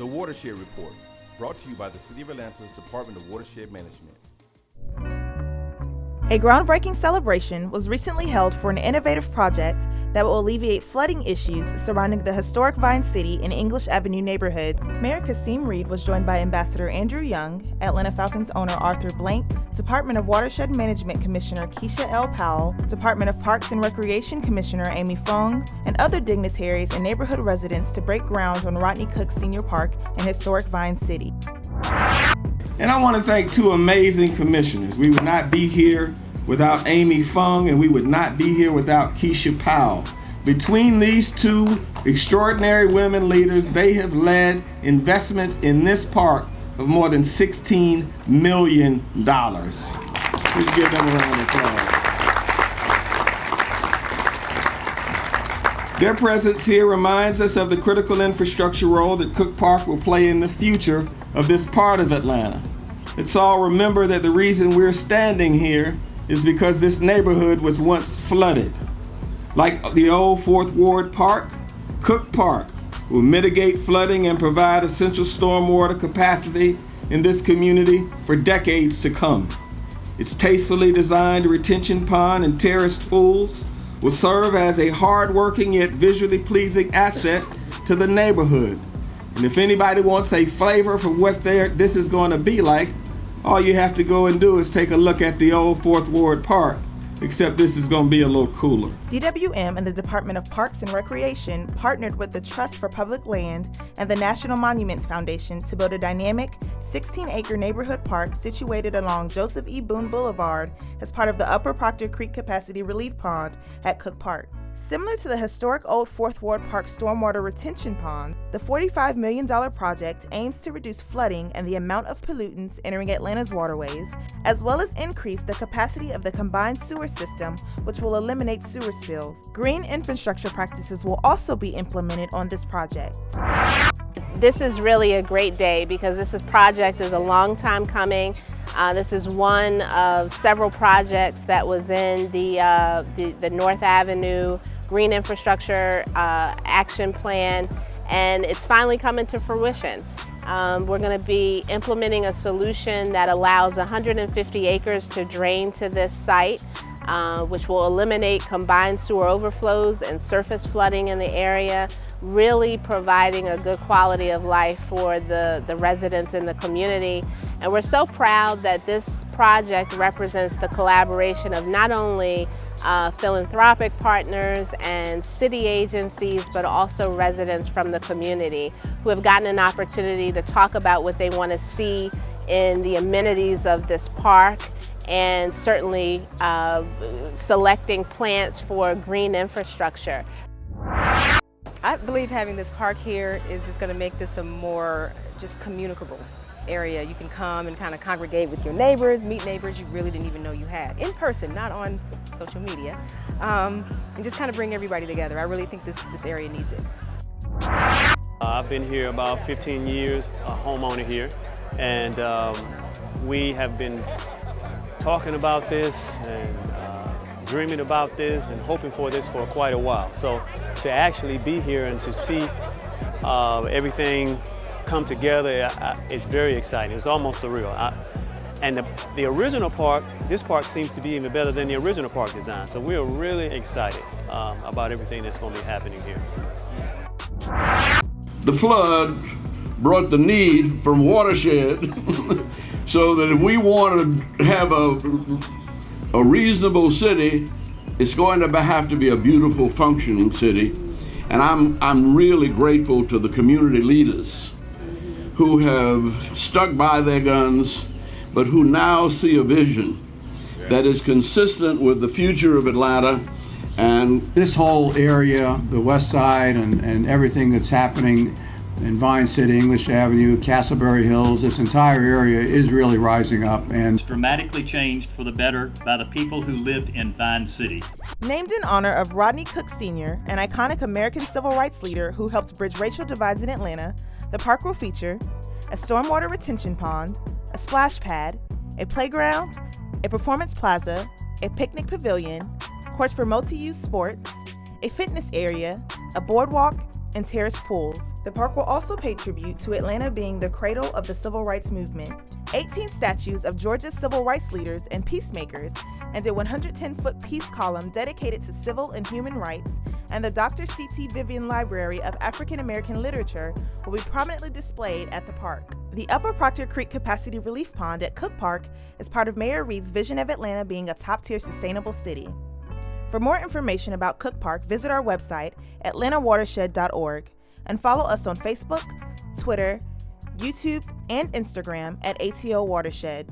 The Watershed Report, brought to you by the City of Atlanta's Department of Watershed Management. A groundbreaking celebration was recently held for an innovative project that will alleviate flooding issues surrounding the historic Vine City and English Avenue neighborhoods. Mayor Kasim Reed was joined by Ambassador Andrew Young, Atlanta Falcons owner Arthur Blank, Department of Watershed Management Commissioner Kishia Powell, Department of Parks and Recreation Commissioner Amy Phuong, and other dignitaries and neighborhood residents to break ground on Rodney Cook Senior Park in historic Vine City. And I want to thank two amazing commissioners. We would not be here without Amy Phuong, and we would not be here without Kishia Powell. Between these two extraordinary women leaders, they have led investments in this park of more than $16 million. Please give them a round of applause. Their presence here reminds us of the critical infrastructure role that Cook Park will play in the future of this part of Atlanta. Let's all remember that the reason we're standing here is because this neighborhood was once flooded. Like the old 4th Ward Park, Cook Park will mitigate flooding and provide essential stormwater capacity in this community for decades to come. Its tastefully designed retention pond and terraced pools will serve as a hard-working yet visually pleasing asset to the neighborhood. And if anybody wants a flavor for what this is going to be like, all you have to go and do is take a look at the old 4th Ward Park, except this is going to be a little cooler. DWM and the Department of Parks and Recreation partnered with the Trust for Public Land and the National Monuments Foundation to build a dynamic 16-acre neighborhood park situated along Joseph E. Boone Boulevard as part of the Upper Proctor Creek Capacity Relief Pond at Cook Park. Similar to the historic old 4th Ward Park stormwater retention pond, the $45 million project aims to reduce flooding and the amount of pollutants entering Atlanta's waterways, as well as increase the capacity of the combined sewer system, which will eliminate sewer spills. Green infrastructure practices will also be implemented on this project. This is really a great day because this project is a long time coming. This is one of several projects that was in the North Avenue Green Infrastructure Action Plan, and it's finally coming to fruition. We're going to be implementing a solution that allows 150 acres to drain to this site, which will eliminate combined sewer overflows and surface flooding in the area, really providing a good quality of life for the residents in the community. And we're so proud that this project represents the collaboration of not only philanthropic partners and city agencies, but also residents from the community who have gotten an opportunity to talk about what they want to see in the amenities of this park, and certainly selecting plants for green infrastructure. I believe having this park here is just going to make this a more just communicable area. You can come and kind of congregate with your neighbors, meet neighbors you really didn't even know you had, in person, not on social media, and just kind of bring everybody together. I really think this area needs it. I've been here about 15 years, a homeowner here, and we have been talking about this and dreaming about this and hoping for this for quite a while. So to actually be here and to see everything come together, it's very exciting. It's almost surreal. And the original park, this park seems to be even better than the original park design. So we're really excited about everything that's going to be happening here. The flood brought the need from Watershed so that if we want to have a reasonable city, it's going to have to be a beautiful, functioning city. And I'm really grateful to the community leaders who have stuck by their guns, but who now see a vision that is consistent with the future of Atlanta. And this whole area, the west side and everything that's happening in Vine City, English Avenue, Castleberry Hills, this entire area is really rising up. And it's dramatically changed for the better by the people who lived in Vine City. Named in honor of Rodney Cook Sr., an iconic American civil rights leader who helped bridge racial divides in Atlanta, the park will feature a stormwater retention pond, a splash pad, a playground, a performance plaza, a picnic pavilion, courts for multi-use sports, a fitness area, a boardwalk, and terrace pools. The park will also pay tribute to Atlanta being the cradle of the civil rights movement. 18 statues of Georgia's civil rights leaders and peacemakers, and a 110-foot peace column dedicated to civil and human rights, and the Dr. C.T. Vivian Library of African American Literature will be prominently displayed at the park. The Upper Proctor Creek Capacity Relief Pond at Cook Park is part of Mayor Reed's vision of Atlanta being a top-tier sustainable city. For more information about Cook Park, visit our website, atlantawatershed.org, and follow us on Facebook, Twitter, YouTube, and Instagram at ATO Watershed.